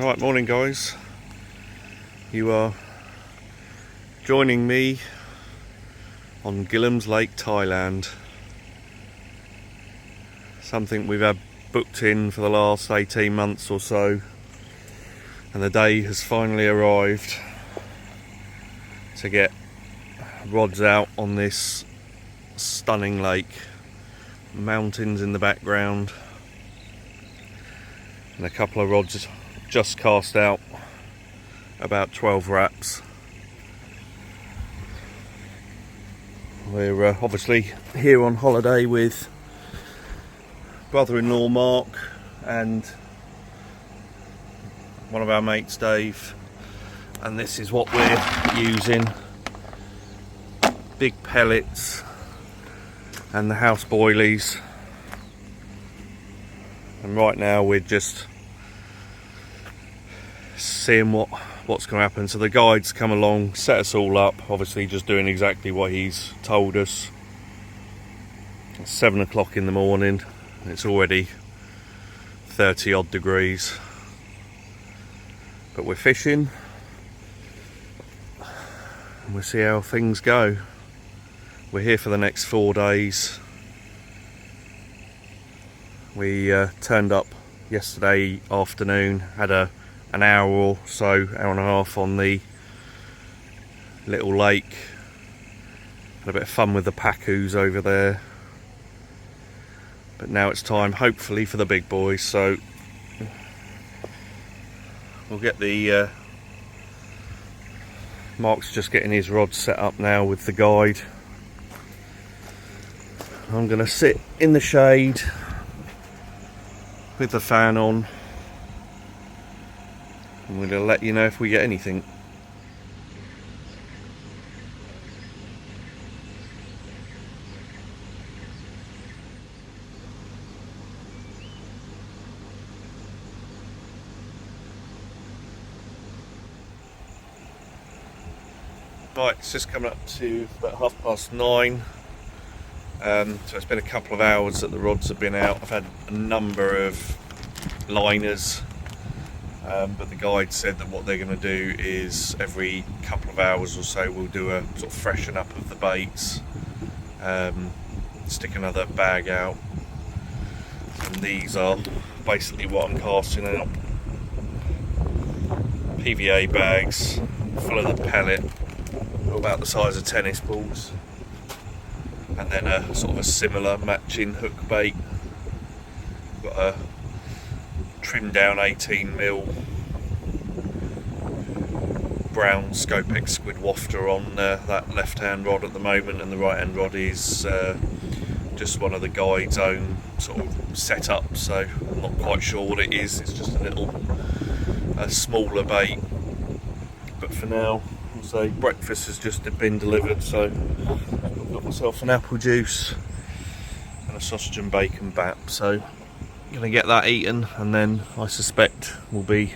Right, morning guys. You are joining me on Gillhams Lake, Thailand. Something we've had booked in for the last 18 months or so, and the day has finally arrived to get rods out on this stunning lake. Mountains in the background and a couple of rods just cast out, about 12 wraps. We're obviously here on holiday with brother-in-law Mark and one of our mates Dave, and this is what we're using: big pellets and the house boilies. And right now we're just seeing what's going to happen. So the guide's come along, set us all up, obviously just doing exactly what he's told us. It's 7 o'clock in the morning, it's already 30 odd degrees, but we're fishing and we'll see how things go. We're here for the next 4 days. We turned up yesterday afternoon, had an hour or so, hour and a half on the little lake. Had a bit of fun with the pacus over there. But now it's time, hopefully, for the big boys. So we'll get the... Mark's just getting his rods set up now with the guide. I'm going to sit in the shade with the fan on. I'm going to let you know if we get anything. Right, it's just coming up to about 9:30. So it's been a couple of hours that the rods have been out. I've had a number of liners, but the guide said that what they're going to do is every couple of hours or so we'll do a sort of freshen up of the baits, stick another bag out, and these are basically what I'm casting out. PVA bags full of the pellet, about the size of tennis balls, and then a sort of a similar matching hook bait. Got a trimmed down 18mm brown SIAMESE squid wafter on that left hand rod at the moment, and the right hand rod is just one of the guide's own sort of setup, so I'm not quite sure what it is. It's just a smaller bait, but for now, I'll say breakfast has just been delivered, so I've got myself an apple juice and a sausage and bacon bap, so I'm going to get that eaten, and then I suspect we'll be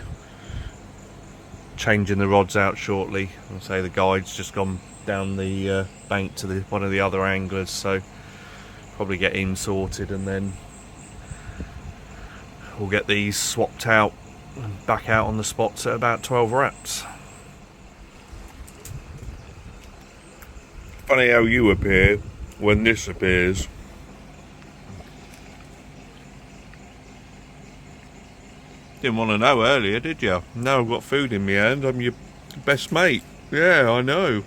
changing the rods out shortly. I'll say the guide's just gone down the bank to one of the other anglers, so probably get him sorted, and then we'll get these swapped out and back out on the spots at about 12 wraps. Funny how you appear when this appears. Didn't want to know earlier, did you? Now I've got food in my hand, I'm your best mate. Yeah, I know.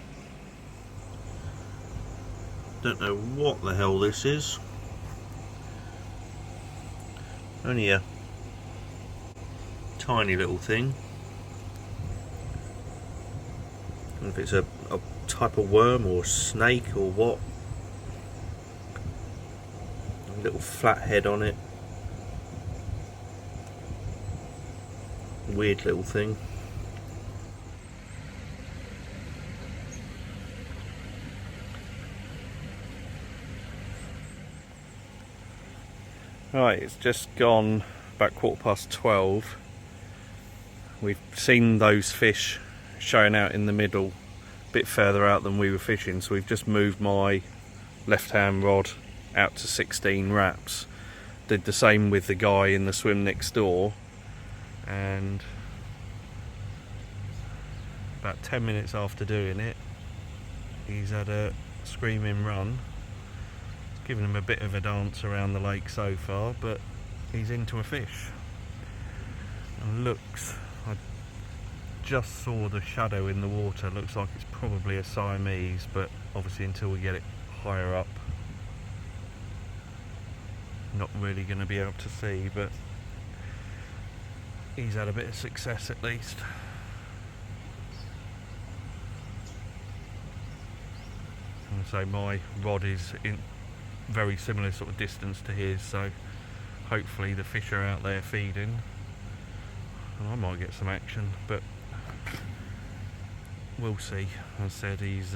Don't know what the hell this is. Only a tiny little thing. I don't know if it's a type of worm or snake or what. A little flat head on it. Weird little thing. Right, it's just gone about 12:15. We've seen those fish showing out in the middle, a bit further out than we were fishing, so we've just moved my left hand rod out to 16 wraps. Did the same with the guy in the swim next door, and about 10 minutes after doing it, he's had a screaming run. It's given him a bit of a dance around the lake so far, but he's into a fish. And looks, I just saw the shadow in the water, looks like it's probably a Siamese, but obviously until we get it higher up, not really going to be able to see, but he's had a bit of success at least. And so my rod is in very similar sort of distance to his, so hopefully the fish are out there feeding and I might get some action, but we'll see. As I said, he's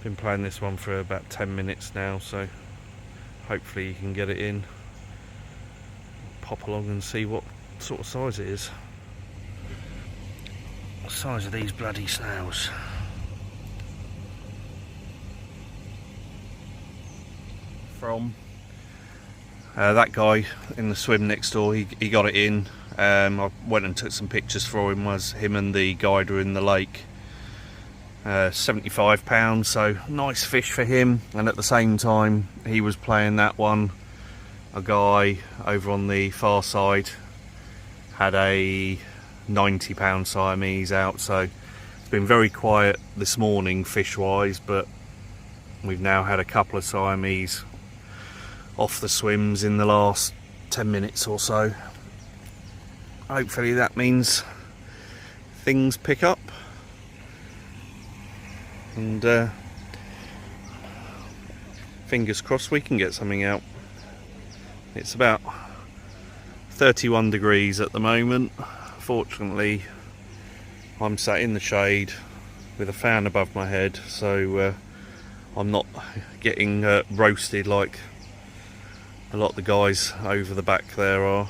been playing this one for about 10 minutes now, so hopefully you can get it in, pop along and see what sort of size it is. What size are these bloody snails? From that guy in the swim next door, he got it in. I went and took some pictures for him, was him and the guide were in the lake. 75 pounds, so nice fish for him. And at the same time he was playing that one, a guy over on the far side had a 90 pound Siamese out, so it's been very quiet this morning fish wise, but we've now had a couple of Siamese off the swims in the last 10 minutes or so. Hopefully that means things pick up, and fingers crossed we can get something out. It's about 31 degrees at the moment. Fortunately I'm sat in the shade with a fan above my head, so I'm not getting roasted like a lot of the guys over the back there are.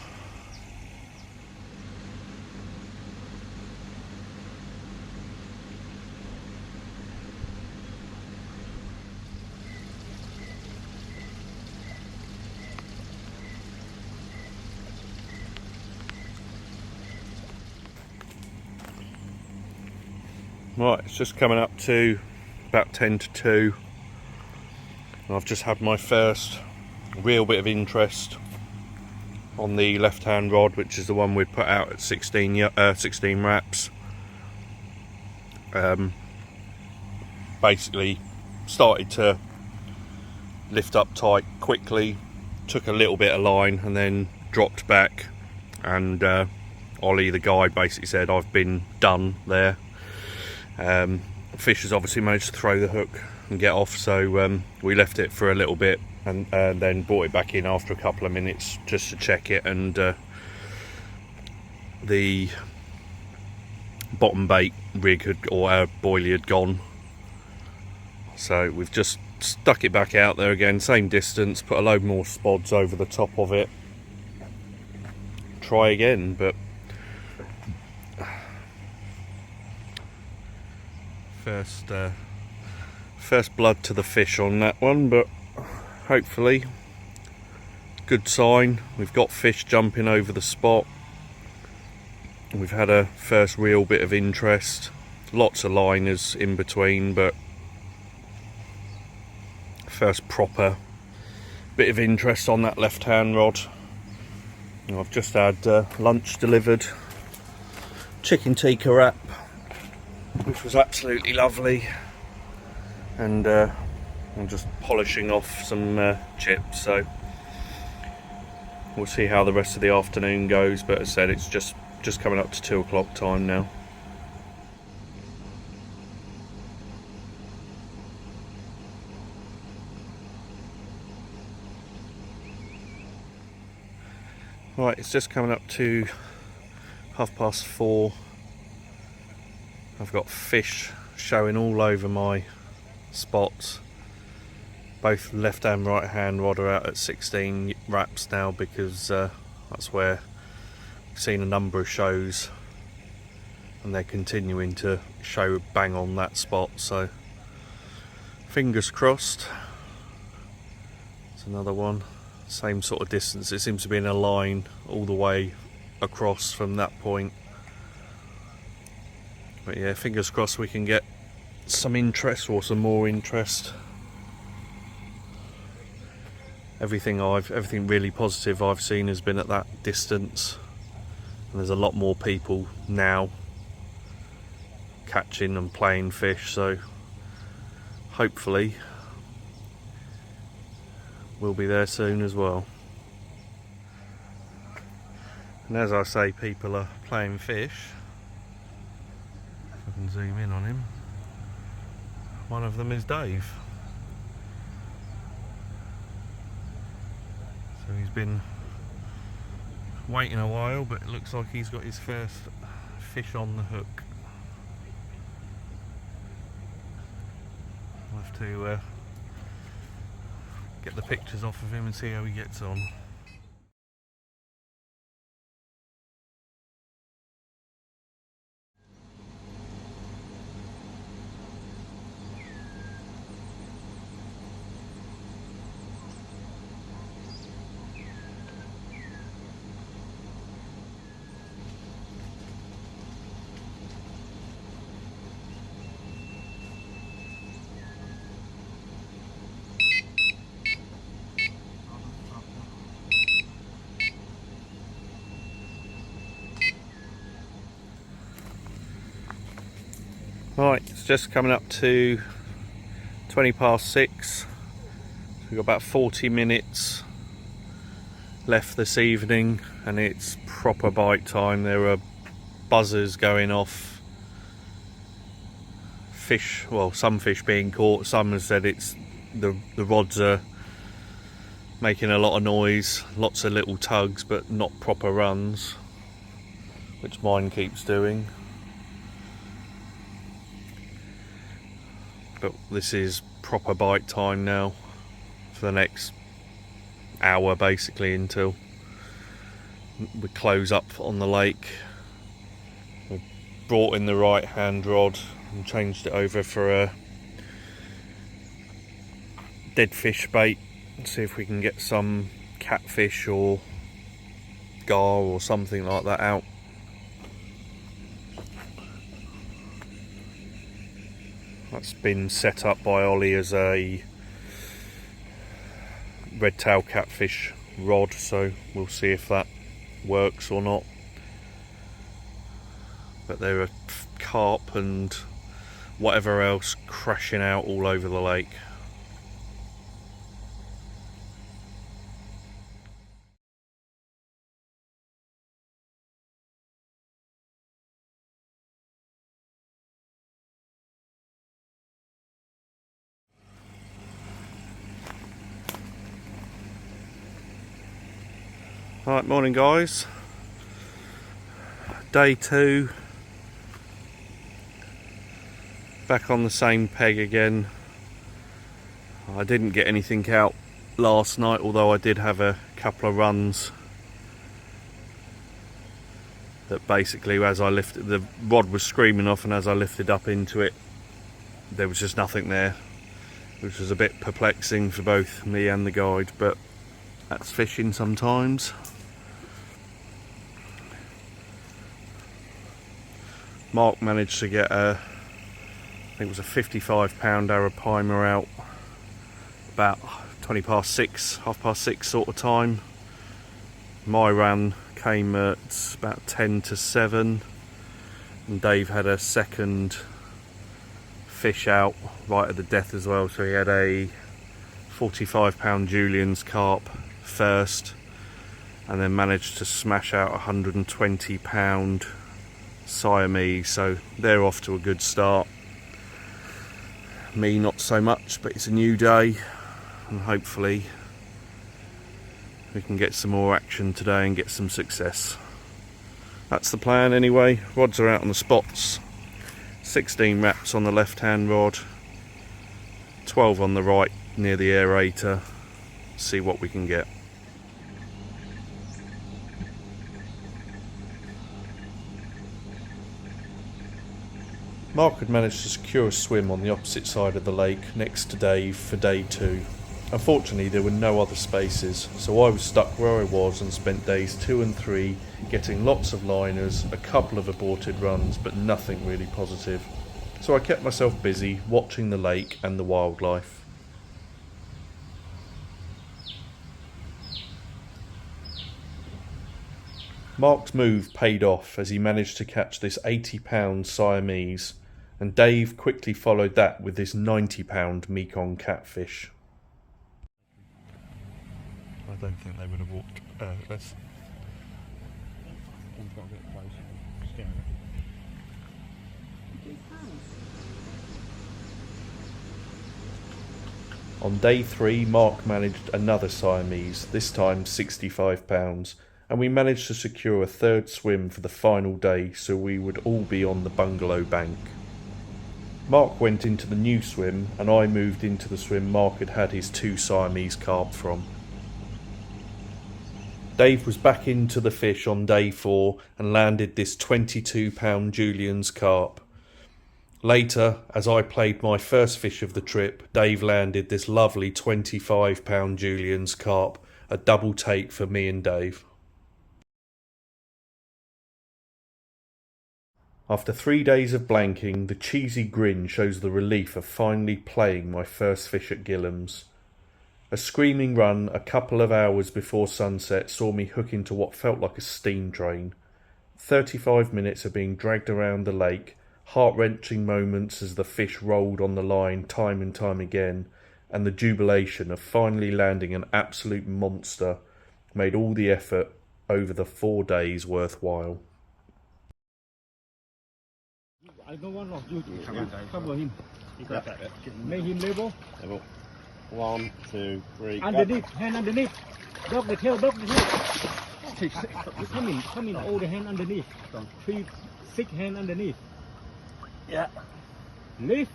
Right, it's just coming up to about 10 to 2. I've just had my first real bit of interest on the left hand rod, which is the one we put out at 16 wraps. Basically started to lift up tight quickly, took a little bit of line and then dropped back, and Ollie the guide basically said I've been done there. Fish has obviously managed to throw the hook and get off, so we left it for a little bit and then brought it back in after a couple of minutes just to check it, and the bottom bait rig had, or our boilie had gone, so we've just stuck it back out there again, same distance, put a load more spods over the top of it, try again. But first blood to the fish on that one, but hopefully good sign. We've got fish jumping over the spot. We've had a first real bit of interest, lots of liners in between, but first proper bit of interest on that left hand rod. I've just had lunch delivered, chicken tikka wrap, which was absolutely lovely, and I'm just polishing off some chips, so we'll see how the rest of the afternoon goes. But as I said, it's just coming up to 2 o'clock time now. Right, it's just coming up to 4:30. I've got fish showing all over my spots. Both left and right hand rod are out at 16 wraps now, because that's where I've seen a number of shows and they're continuing to show bang on that spot, so fingers crossed. It's another one, same sort of distance. It seems to be in a line all the way across from that point. But yeah, fingers crossed we can get some interest, or some more interest. Everything really positive I've seen has been at that distance, and there's a lot more people now catching and playing fish, so hopefully we'll be there soon as well. And as I say, people are playing fish. If I can zoom in on him, one of them is Dave. So he's been waiting a while, but it looks like he's got his first fish on the hook. I'll have to get the pictures off of him and see how he gets on. Right, it's just coming up to 20 past 6. So we've got about 40 minutes left this evening, and it's proper bite time. There are buzzers going off. Fish, well, some fish being caught. Some have said it's the rods are making a lot of noise, lots of little tugs, but not proper runs, which mine keeps doing. But this is proper bite time now for the next hour, basically, until we close up on the lake. We brought in the right hand rod and changed it over for a dead fish bait, and see if we can get some catfish or gar or something like that out. That's been set up by Ollie as a red tail catfish rod, so we'll see if that works or not. But there are carp and whatever else crashing out all over the lake. Right, morning guys. Day 2. Back on the same peg again. I didn't get anything out last night, although I did have a couple of runs that basically, as I lifted, the rod was screaming off, and as I lifted up into it, there was just nothing there, which was a bit perplexing for both me and the guide, but that's fishing sometimes. Mark managed to get I think it was a 55-pound arapaima out about 20 past 6, half past 6 sort of time. My run came at about 10 to 7, and Dave had a second fish out right at the death as well, so he had a 45-pound Julian's carp first, and then managed to smash out a 120-pound Siamese, so they're off to a good start. Me not so much, but it's a new day, and hopefully we can get some more action today and get some success. That's the plan anyway. Rods are out on the spots. 16 wraps on the left hand rod, 12 on the right near the aerator. See what we can get. Mark had managed to secure a swim on the opposite side of the lake next to Dave for day 2. Unfortunately, there were no other spaces, so I was stuck where I was and spent days 2 and 3 getting lots of liners, a couple of aborted runs, but nothing really positive. So I kept myself busy watching the lake and the wildlife. Mark's move paid off as he managed to catch this 80-pound Siamese, and Dave quickly followed that with this 90-pound Mekong catfish. I don't think they would have walked. On day 3, Mark managed another Siamese, this time 65 pounds, and we managed to secure a third swim for the final day so we would all be on the bungalow bank. Mark went into the new swim and I moved into the swim Mark had had his 2 Siamese carp from. Dave was back into the fish on day 4 and landed this 22-pound Julian's carp. Later, as I played my first fish of the trip, Dave landed this lovely 25-pound Julian's carp, a double take for me and Dave. After 3 days of blanking, the cheesy grin shows the relief of finally playing my first fish at Gillhams. A screaming run a couple of hours before sunset saw me hook into what felt like a steam train. 35 minutes of being dragged around the lake, heart-wrenching moments as the fish rolled on the line time and time again, and the jubilation of finally landing an absolute monster made all the effort over the 4 days worthwhile. I don't want you to cover him. Make him level. 1, 2, 3. Underneath, hand underneath. Drop the tail, drop the tail. Come in, all the hand underneath. 3, 6 hand underneath. Yeah. Lift.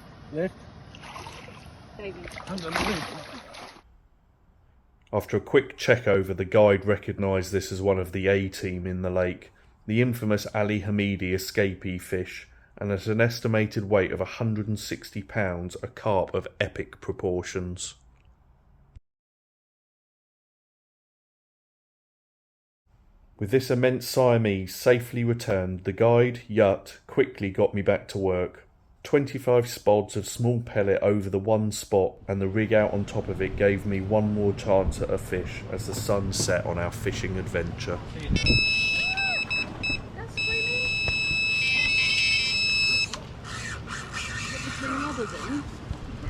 After a quick check over, the guide recognised this as one of the A-team in the lake, the infamous Ali Hamidi ESCAPEE fish, and at an estimated weight of 160 pounds, a carp of epic proportions. With this immense Siamese safely returned, the guide, Yut, quickly got me back to work. 25 spods of small pellet over the one spot and the rig out on top of it gave me one more chance at a fish as the sun set on our fishing adventure.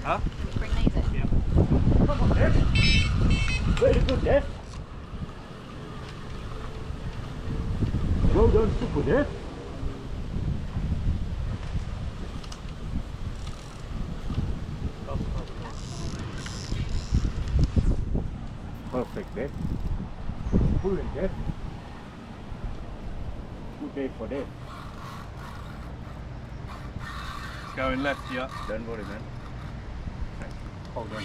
Huh? Bring these in. Yeah. Come on, Dad. Very good, Dad. Well done, super, Dad. Perfect, Dad. Brilliant, Dad. Good day for Dad. It's going left, yeah. Don't worry, man. Hold on.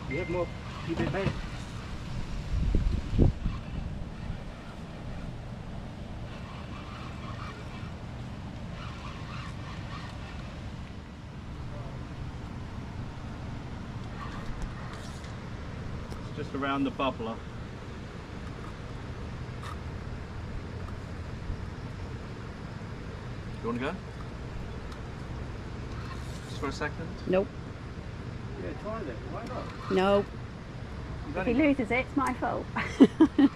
You have more. Keep it back. Just around the bubbler. You want to go? Just for a second? Nope. Yeah, try that. Why not? No. You've If he only, loses it, it's my fault. you've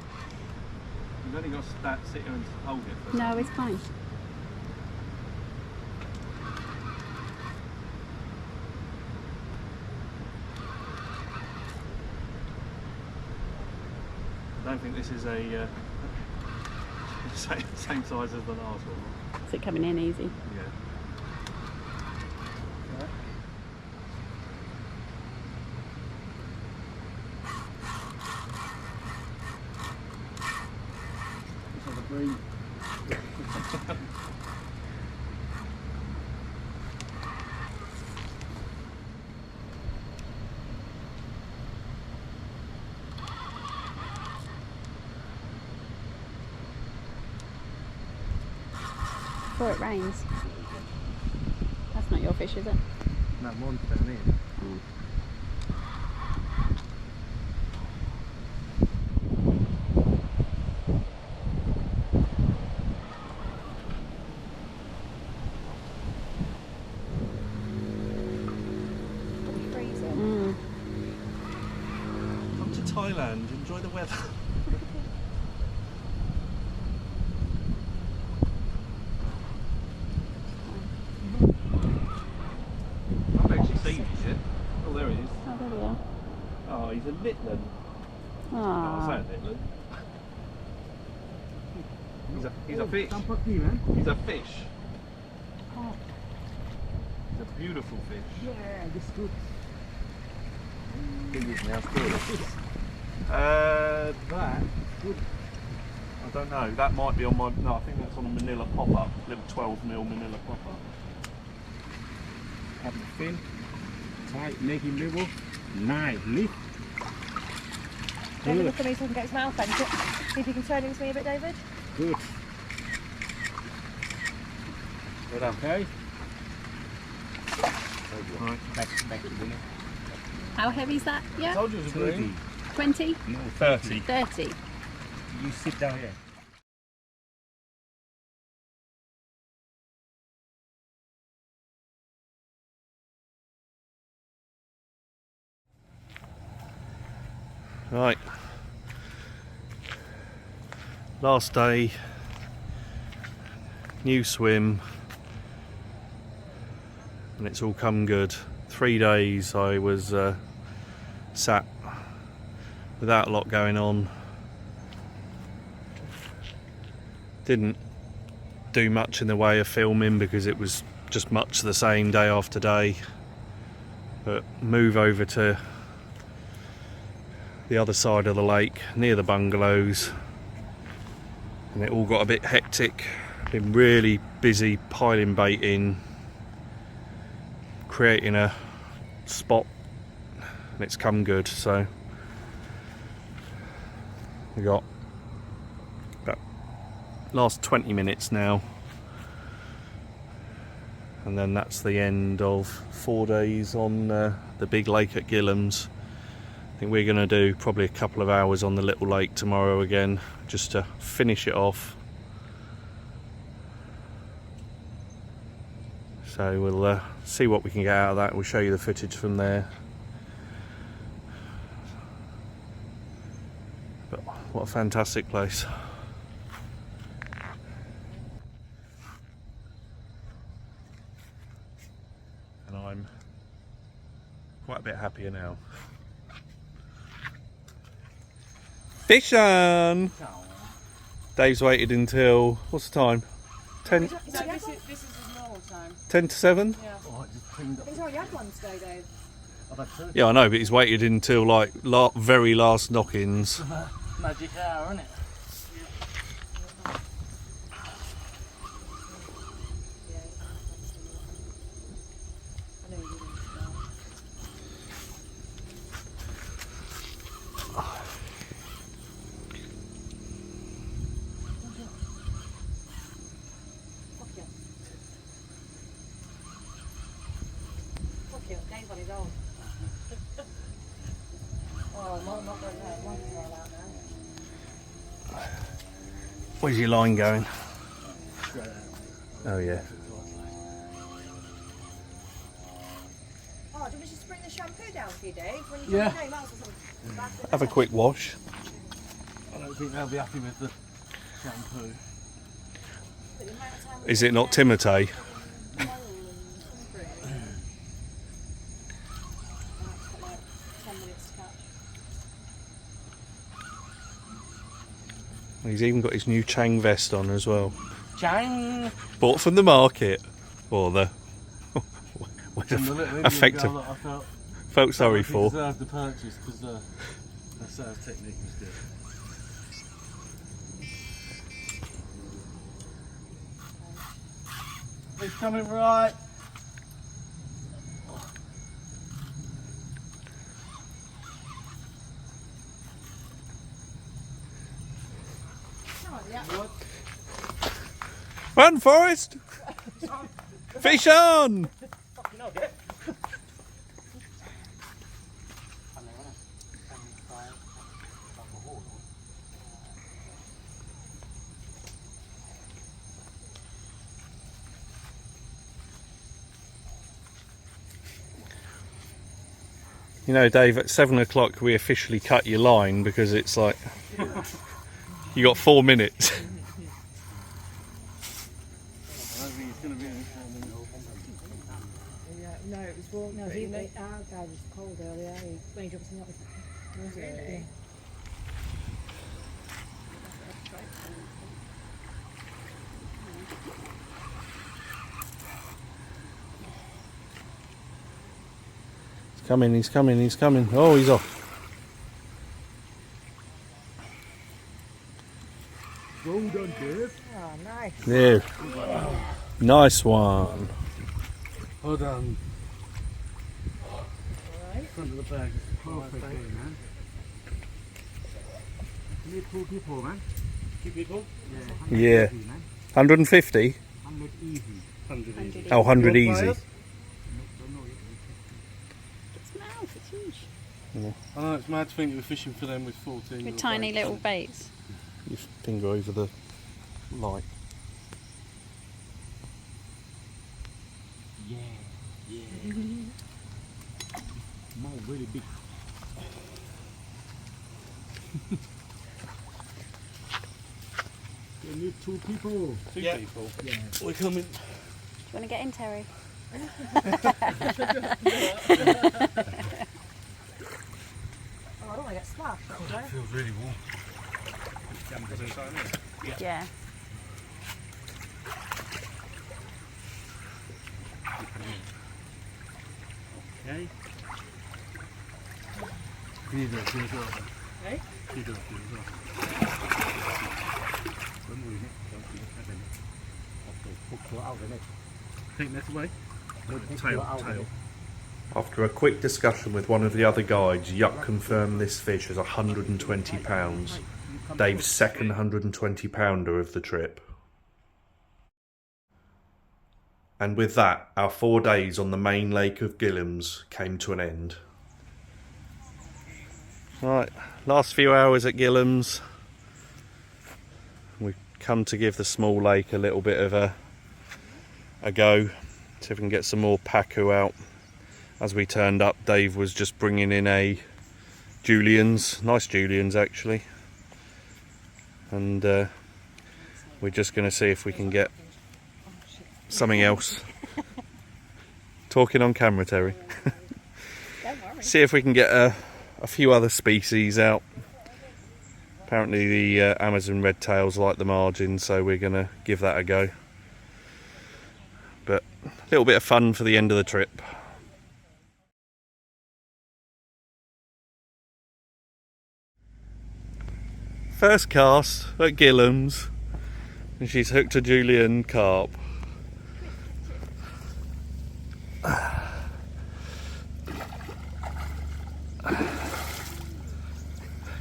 only got to sit here and hold it for a No, second. it's fine. I don't think this is a same size as the last one. Is it coming in easy? Yeah. This is a green. before it rains. That's not your fish, is it? No, mine's down here. Oh. Mm. Come to Thailand, enjoy the weather. I've actually seen him yet. Oh, there he is. Oh, there we are. Oh, he's a litland. Oh, I Ah. say litland. He's a fish. Tampak ni, man. He's a fish. He's a beautiful fish. Yeah, this is good. He is now good. That, I don't know, that might be on my, no, I think that's on a Manila pop-up, little 12mm Manila pop-up. Have the fin. Tight, make him level. Nice. Lift. David, Good. look at me so I can get his mouth into it. See if you can turn him to me a bit, David. Good. Well done. Okay. Right. Back to dinner. How heavy's that? I Yeah? told you it was a 30. green. 20? No, 30. 30? You sit down here. Right. Last day. New swim. And it's all come good. 3 days I was sat without a lot going on. Didn't do much in the way of filming because it was just much the same day after day. But move over to the other side of the lake near the bungalows and it all got a bit hectic. Been really busy piling bait in, creating a spot, and it's come good. So we got about last 20 minutes now, and then that's the end of 4 days on the big lake at Gillhams. I think we're going to do probably a couple of hours on the little lake tomorrow again, just to finish it off. So we'll see what we can get out of that. We'll show you the footage from there. But what a fantastic place. And I'm quite a bit happier now. Fish on! Dave's waited until, what's the time? 10, This is his normal time. 10 to 7? Yeah. Oh, I just cleaned up. He's already had one today, Dave. I've had 30. Yeah, I know, but he's waited until like very last knock-ins. Magic hour, isn't it? I know you didn't smell. Fuck you. Fuck you. Dave's on his own. Oh, I'm not going there. One can roll out now. Where's your line going? Straight out. Oh yeah. Oh, do we just bring the shampoo down for you, Dave? When you Yeah. come home, that's something. Have a quick wash. I don't think they'll be happy with the shampoo. Is it not Timotei? He's even got his new Chang vest on as well. Chang! Bought from the market. Or the From the little Indian effective. girl that I Felt sorry he for. deserved the purchase because the serve technique was good. He's coming right. Run, Forrest! Fish on! You know, Dave, at 7 o'clock we officially cut your line because it's like you got 4 minutes. No, it was warm. No, our guy was cold earlier. He dropped something off. Really? He's coming. Oh, he's off. Well done, Dave. Oh, nice. There. Nice one. Hold on. Front of the bag. Perfect day, man. You need 2 people, man. 2 people? Yeah. 150? 100 easy. 100 easy. Oh, 100 easy. It's mouth, it's huge. I know, it's mad to think we're fishing for them with 14. With tiny little baits. You finger over the light. Yeah, yeah. Mouth really big. You need 2 people. 2 people. Yeah. We're coming. Do you want to get in, Terry? Oh, I don't want to get splashed. That feels really warm. Yeah. Okay. You do it as well. Hey? You do it as well. Take that away. Tail. After a quick discussion with one of the other guides, Yuck confirmed this fish as 120 pounds. Dave's second 120 pounder of the trip. And with that, our 4 days on the main lake of Gillhams came to an end. Right, last few hours at Gillhams. We've come to give the small lake a little bit of a go. See if we can get some more pacu out. As we turned up, Dave was just bringing in a Julian's, nice Julian's actually. And we're just going to see if we can get something else. Talking on camera, Terry. Don't worry. See if we can get a few other species out. Apparently the Amazon redtails like the margin, so we're going to give that a go. But a little bit of fun for the end of the trip. First cast at Gillhams, and she's hooked a Julian carp.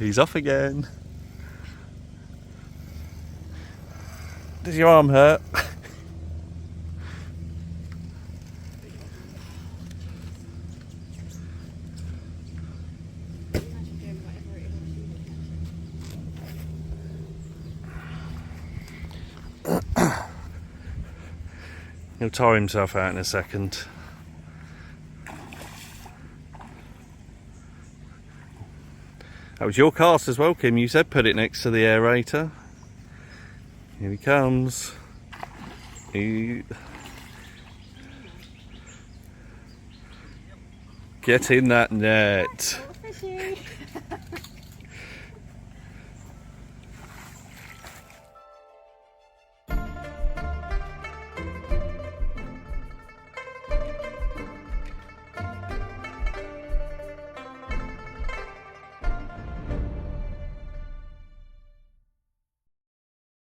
He's off again. Does your arm hurt? He'll tire himself out in a second. That was your cast as well, Kim. You said put it next to the aerator. Here he comes. Get in that net. Fishy.